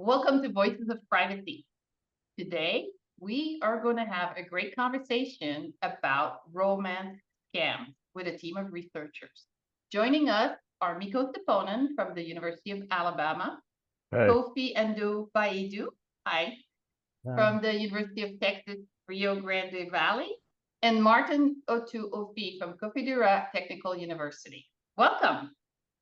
Welcome to Voices of Privacy. Today, we are going to have a great conversation about romance scams with a team of researchers. Joining us are Mikko Siponen from the University of Alabama, Hey. Kofi Andoh-Baidoo, hi, from the University of Texas, Rio Grande Valley, and Martin Offei from Koforidua Technical University. Welcome.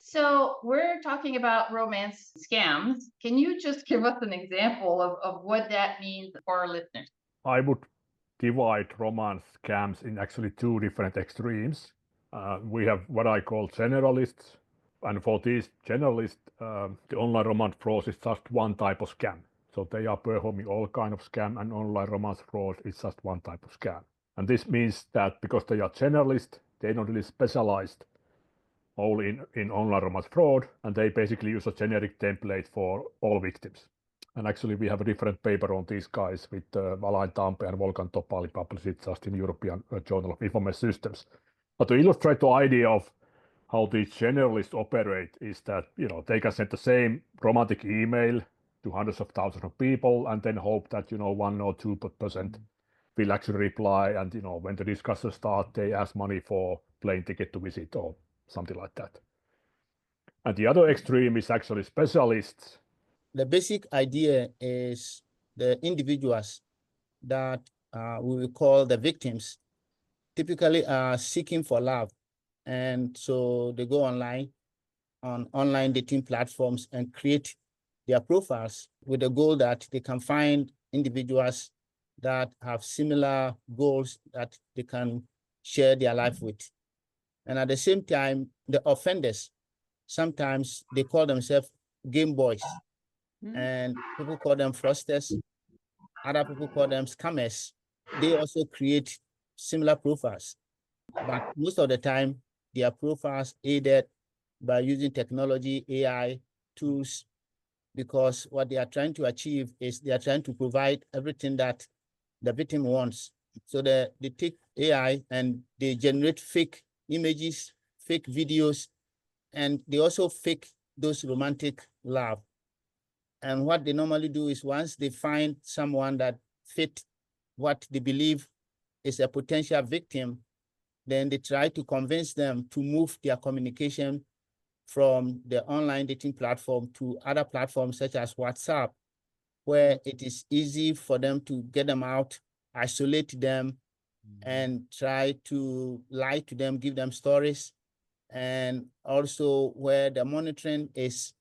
So we're talking about romance scams. Can you just give us an example of what that means for our listeners? I would divide romance scams in actually two different extremes. We have what I call generalists, and for these generalists, the online romance fraud is just one type of scam. So they are performing all kind of scam, and online romance fraud is just one type of scam. And this means that because they are generalists, they're not really specialized only in online romance fraud, and they basically use a generic template for all victims. And actually, we have a different paper on these guys with Alain Tampe and Volkan Topali published just in European Journal of Information Systems. But to illustrate the idea of how these generalists operate is that they can send the same romantic email to hundreds of thousands of people and then hope that 1 or 2% will actually reply, and when the discussion starts, they ask money for plane ticket to visit or something like that. And the other extreme is actually specialists. The basic idea is the individuals that we will call the victims typically are seeking for love. And so they go online on online dating platforms and create their profiles with the goal that they can find individuals that have similar goals that they can share their life with. And at the same time, the offenders, sometimes they call themselves game boys, and people call them fraudsters. Other people call them scammers. They also create similar profiles, but most of the time, their profiles aided by using technology, AI tools, because what they are trying to achieve is they are trying to provide everything that the victim wants. So they take AI and they generate fake images, fake videos, and they also fake those romantic love. And what they normally do is once they find someone that fit what they believe is a potential victim, then they try to convince them to move their communication from the online dating platform to other platforms such as WhatsApp, where it is easy for them to get them out, isolate them, and try to lie to them, give them stories, and also where the monitoring is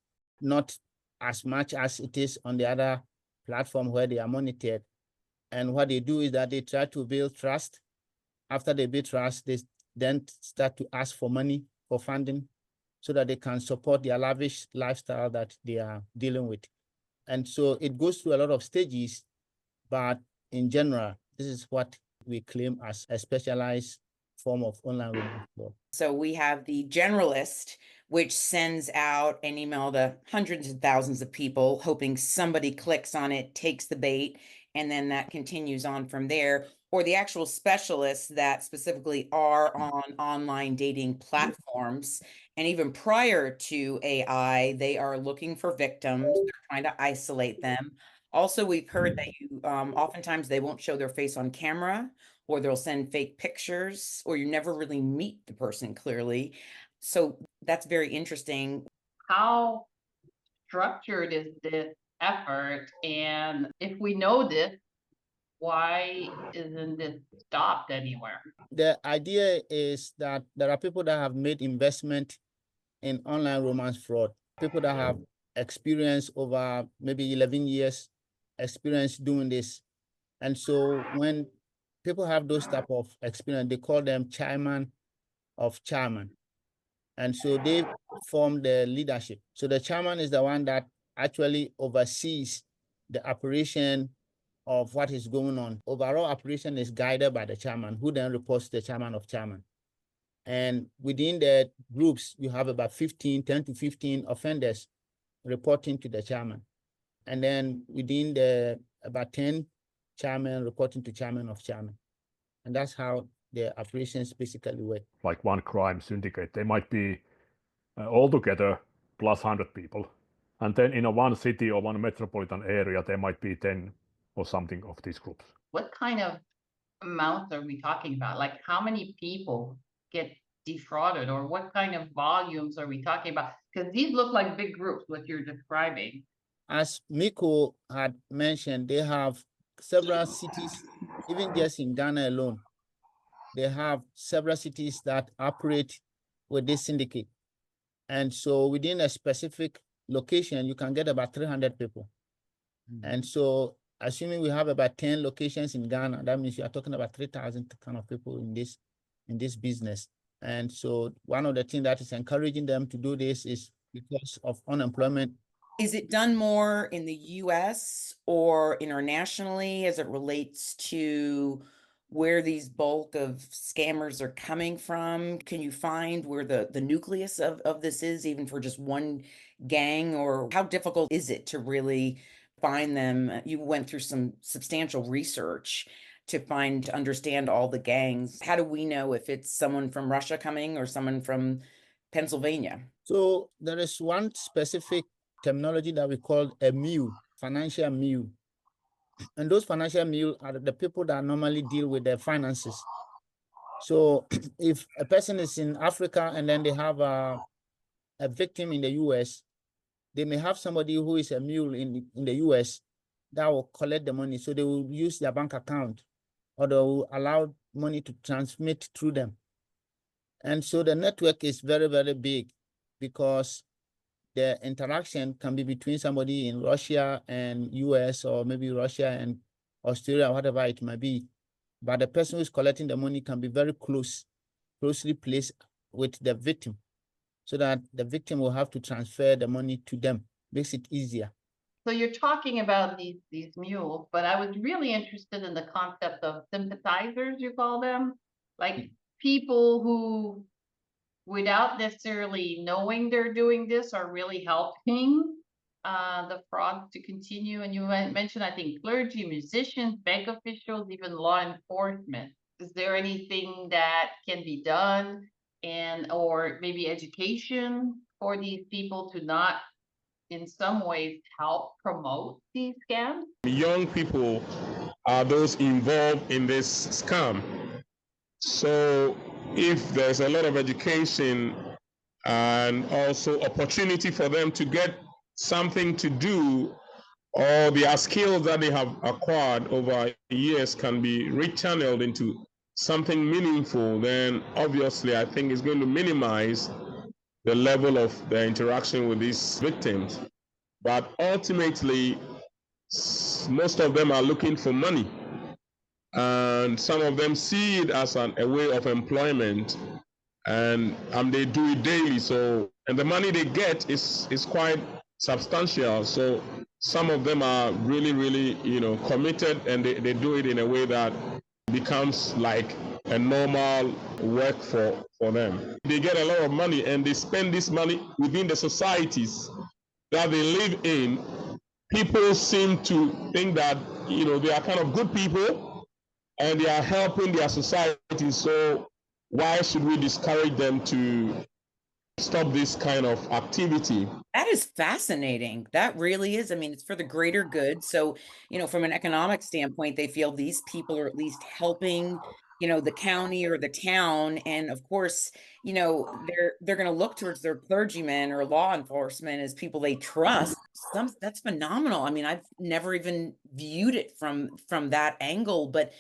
not as much as it is on the other platform where they are monitored. And what they do is that they try to build trust. After they build trust, they then start to ask for money, for funding, so that they can support their lavish lifestyle that they are dealing with. And so it goes through a lot of stages, but in general, this is what we claim as a specialized form of online romance fraud. So we have the generalist, which sends out an email to hundreds of thousands of people, hoping somebody clicks on it, takes the bait, and then that continues on from there. Or the actual specialists that specifically are on online dating platforms. And even prior to AI, they are looking for victims. They're trying to isolate them. Also, we've heard that oftentimes they won't show their face on camera, or they'll send fake pictures, or you never really meet the person clearly. So that's very interesting. How structured is this effort? And if we know this, why isn't this stopped anywhere? The idea is that there are people that have made investment in online romance fraud, people that have experience over maybe 11 years experience doing this. And so when people have those type of experience, they call them chairman of chairman. And so they form the leadership. So the chairman is the one that actually oversees the operation of what is going on. Overall operation is guided by the chairman, who then reports to the chairman of chairman. And within the groups, you have about 10 to 15 offenders reporting to the chairman. And then within the about 10 chairman reporting to chairman of chairman. And that's how the operations basically work. Like one crime syndicate, they might be altogether plus 100 people, And then in a one city or one metropolitan area, there might be 10 or something of these groups. What kind of amounts are we talking about? Like how many people get defrauded, or what kind of volumes are we talking about? Because these look like big groups, what you're describing. As Mikko had mentioned, they have several cities, even just in Ghana alone. They have several cities that operate with this syndicate. And so within a specific location, you can get about 300 people. And so assuming we have about 10 locations in Ghana, that means you are talking about 3,000 kind of people in this business. And so one of the things that is encouraging them to do this is because of unemployment. Is it done more in the US or internationally as it relates to where these bulk of scammers are coming from? Can you find where the nucleus of this is, even for just one gang? Or how difficult is it to really find them? You went through some substantial research to understand all the gangs. How do we know if it's someone from Russia coming or someone from Pennsylvania? So there is one specific terminology that we call a mule, financial mule. And those financial mule are the people that normally deal with their finances. So if a person is in Africa and then they have a victim in the US, they may have somebody who is a mule in the US that will collect the money. So they will use their bank account, or they will allow money to transmit through them. And so the network is very, very big, because the interaction can be between somebody in Russia and US, or maybe Russia and Australia, whatever it might be. But the person who's collecting the money can be very closely placed with the victim, so that the victim will have to transfer the money to them. Makes it easier. So you're talking about these mules, but I was really interested in the concept of sympathizers, you call them, like people who, without necessarily knowing they're doing this, are really helping the fraud to continue. And you mentioned, I think, clergy, musicians, bank officials, even law enforcement. Is there anything that can be done, or maybe education for these people to not, in some ways, help promote these scams? Young people are those involved in this scam. So if there's a lot of education and also opportunity for them to get something to do, or their skills that they have acquired over years can be rechanneled into something meaningful, then obviously I think it's going to minimize the level of the interaction with these victims. But ultimately, most of them are looking for money, and some of them see it as a way of employment, and they do it daily. So, and the money they get is quite substantial. So some of them are really committed, and they do it in a way that becomes like a normal work for them. They get a lot of money, and they spend this money within the societies that they live in. People seem to think that they are kind of good people and they are helping their society. So why should we discourage them to stop this kind of activity? That is fascinating. That really is. I mean, it's for the greater good. So, from an economic standpoint, they feel these people are at least helping, the county or the town. And of course, they're going to look towards their clergymen or law enforcement as people they trust. That's phenomenal. I mean, I've never even viewed it from that angle, but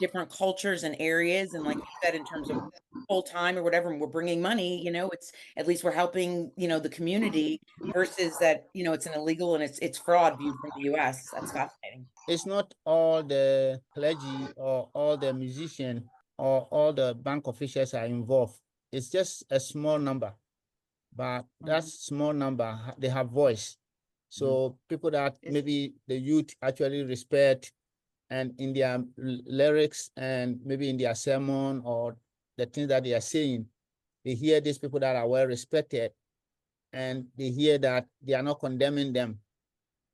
different cultures and areas, and like you said, in terms of full time or whatever, and we're bringing money, it's at least we're helping the community, versus that it's an illegal and it's fraud viewed from the US. That's fascinating. It's not all the clergy or all the musicians or all the bank officials are involved. It's just a small number, but that small number, they have voice. So people that maybe the youth actually respect, and in their lyrics and maybe in their sermon or the things that they are saying, they hear these people that are well respected, and they hear that they are not condemning them.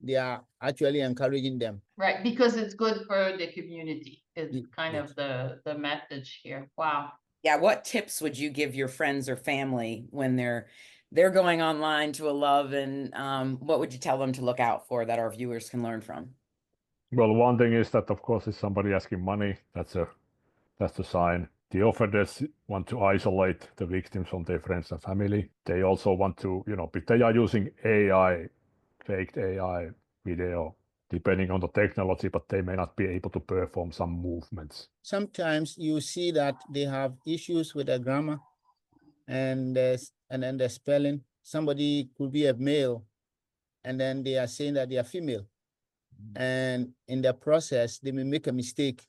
They are actually encouraging them. Right, because it's good for the community is kind Yes. of the message here. Wow. Yeah, what tips would you give your friends or family when they're they're going online to a love, and what would you tell them to look out for that our viewers can learn from? Well, one thing is that, of course, if somebody asking money, that's a sign. The offenders want to isolate the victims from their friends and family. They also want to, if they are using AI, faked AI video, depending on the technology, but they may not be able to perform some movements. Sometimes you see that they have issues with the grammar and then the spelling. Somebody could be a male, and then they are saying that they are female. And in the process, they may make a mistake,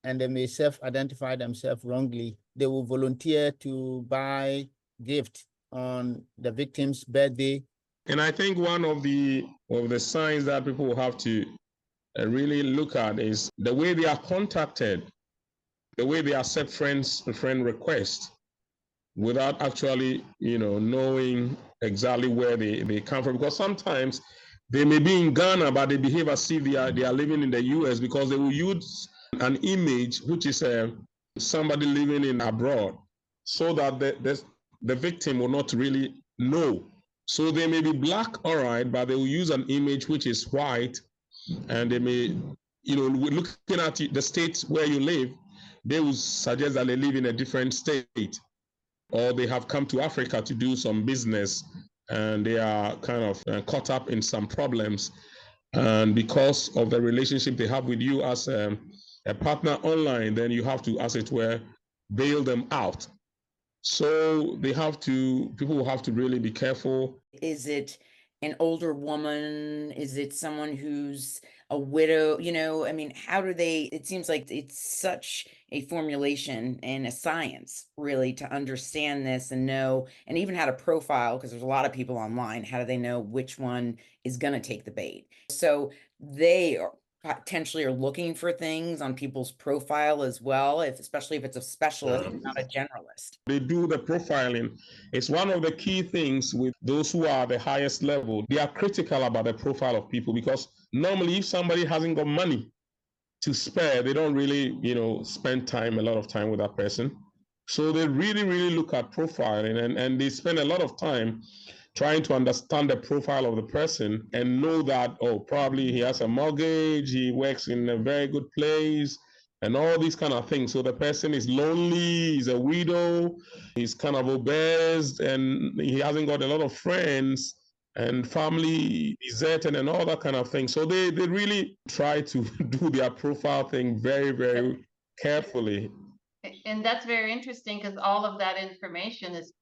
and they may self-identify themselves wrongly. They will volunteer to buy gift on the victim's birthday. And I think one of the signs that people will have to really look at is the way they are contacted, the way they accept friend requests without actually, knowing exactly where they come from. Because sometimes they may be in Ghana, but they behave as if they are living in the US, because they will use an image which is somebody living in abroad, so that the victim will not really know. So they may be black, all right, but they will use an image which is white, and they may, looking at the state where you live, they will suggest that they live in a different state, or they have come to Africa to do some business, and they are kind of caught up in some problems. And because of the relationship they have with you as a partner online, then you have to, as it were, bail them out. So people will have to really be careful. Is it an older woman? Is it someone who's a widow? I mean, how do they, it seems like it's such a formulation and a science really to understand this and know, and even how to profile, because there's a lot of people online. How do they know which one is going to take the bait? So they are potentially looking for things on people's profile as well, especially if it's a specialist, not a generalist. They do the profiling. It's one of the key things with those who are the highest level. They are critical about the profile of people, because normally if somebody hasn't got money to spare, they don't really, spend a lot of time with that person. So they really, really look at profiling, and they spend a lot of time trying to understand the profile of the person and know that, probably he has a mortgage, he works in a very good place, and all these kind of things. So the person is lonely, he's a widow, he's kind of obese, and he hasn't got a lot of friends, and family deserted, and all that kind of thing. So they really try to do their profile thing very, very carefully. And that's very interesting, because all of that information is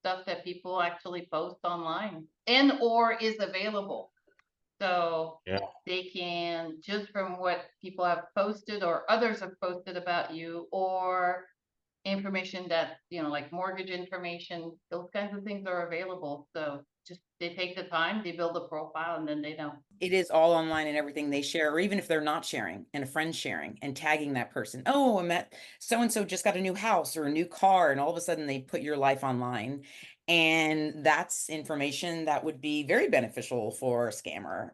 stuff that people actually post online and or is available. So they can, just from what people have posted or others have posted about you, or information that, like mortgage information, those kinds of things are available. So just they take the time, they build a profile, and then they know. It is all online, and everything they share, or even if they're not sharing and a friend's sharing and tagging that person. Oh, I met so-and-so just got a new house or a new car, and all of a sudden they put your life online. And that's information that would be very beneficial for a scammer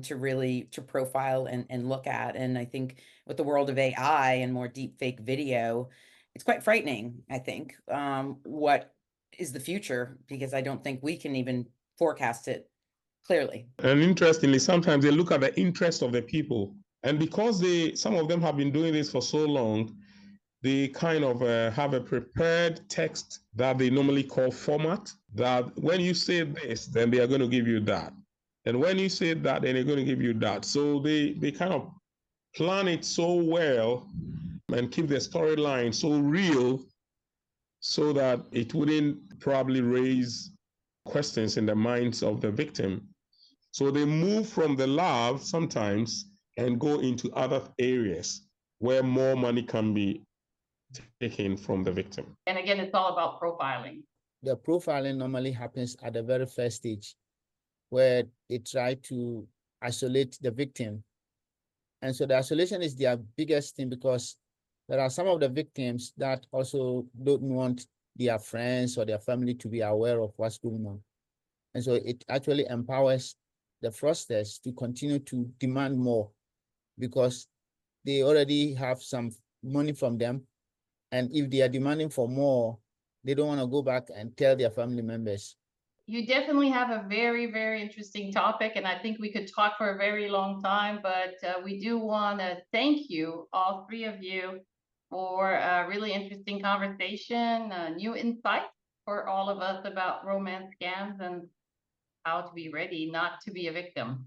to profile and look at. And I think with the world of AI and more deep fake video, it's quite frightening, I think, what is the future, because I don't think we can even forecast it clearly. And interestingly, sometimes they look at the interest of the people. And because some of them have been doing this for so long, they kind of have a prepared text that they normally call format, that when you say this, then they are going to give you that. And when you say that, then they're going to give you that. So they kind of plan it so well and keep the storyline so real, so that it wouldn't probably raise questions in the minds of the victim. So they move from the love sometimes and go into other areas where more money can be taken from the victim. And again, it's all about profiling. The profiling normally happens at the very first stage, where they try to isolate the victim. And so the isolation is their biggest thing, because there are some of the victims that also don't want their friends or their family to be aware of what's going on. And so it actually empowers the fraudsters to continue to demand more, because they already have some money from them. And if they are demanding for more, they don't want to go back and tell their family members. you definitely have a very, very interesting topic, and I think we could talk for a very long time, but we do want to thank you, all three of you, for a really interesting conversation, new insights for all of us about romance scams and how to be ready not to be a victim.